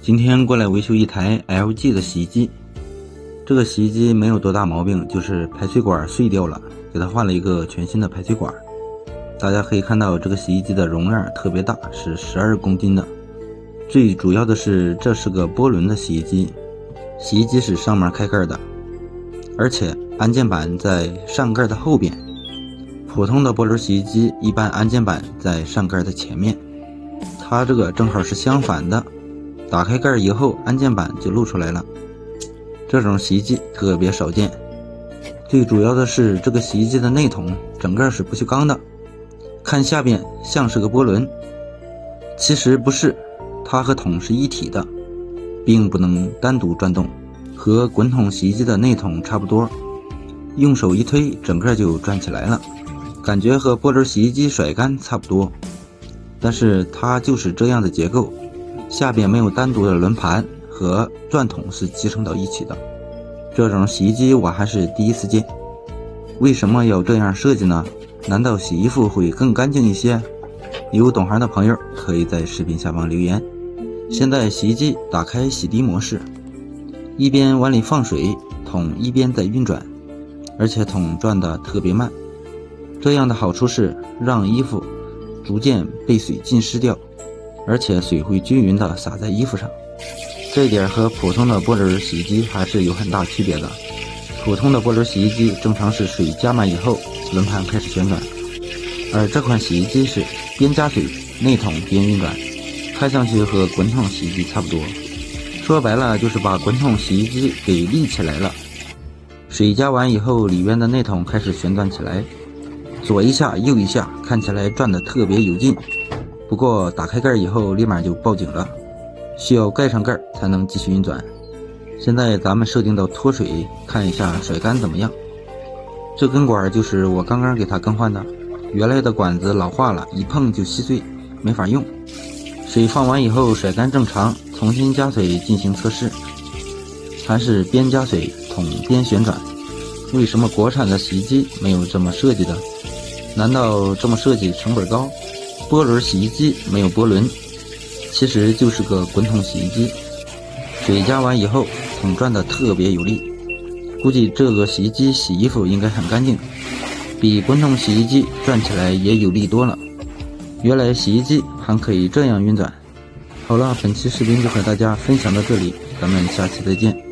今天过来维修一台 LG 的洗衣机，这个洗衣机没有多大毛病，就是排水管碎掉了，给它换了一个全新的排水管。大家可以看到这个洗衣机的容量特别大，是12公斤的。最主要的是这是个波轮的洗衣机，洗衣机是上面开盖的，而且按键板在上盖的后边。普通的波轮洗衣机一般按键板在上盖的前面，它这个正好是相反的。打开盖以后，按键板就露出来了。这种洗衣机特别少见。最主要的是这个洗衣机的内筒整个是不锈钢的，看下边像是个波轮，其实不是，它和筒是一体的，并不能单独转动，和滚筒洗衣机的内筒差不多，用手一推整个就转起来了，感觉和波轮洗衣机甩干差不多，但是它就是这样的结构，下边没有单独的轮盘，和转筒是集成到一起的。这种洗衣机我还是第一次见。为什么要这样设计呢？难道洗衣服会更干净一些？有懂行的朋友可以在视频下方留言。现在洗衣机打开洗涤模式，一边往里放水，桶一边在运转，而且桶转得特别慢。这样的好处是让衣服逐渐被水浸湿掉，而且水会均匀地洒在衣服上。这一点和普通的波轮洗衣机还是有很大区别的。普通的波轮洗衣机正常是水加满以后，轮盘开始旋转，而这款洗衣机是边加水，内筒边运转，看上去和滚筒洗衣机差不多。说白了就是把滚筒洗衣机给立起来了。水加完以后，里边的内筒开始旋转起来，左一下右一下，看起来转得特别有劲。不过打开盖以后立马就报警了，需要盖上盖才能继续运转。现在咱们设定到脱水，看一下甩干怎么样。这根管就是我刚刚给它更换的，原来的管子老化了，一碰就稀碎，没法用。水放完以后甩干正常，重新加水进行测试，还是边加水桶边旋转。为什么国产的洗衣机没有这么设计的？难道这么设计成本高？波轮洗衣机没有波轮，其实就是个滚筒洗衣机。水加完以后，桶转得特别有力，估计这个洗衣机洗衣服应该很干净，比滚筒洗衣机转起来也有力多了。原来洗衣机还可以这样运转。好了，本期视频就和大家分享到这里，咱们下期再见。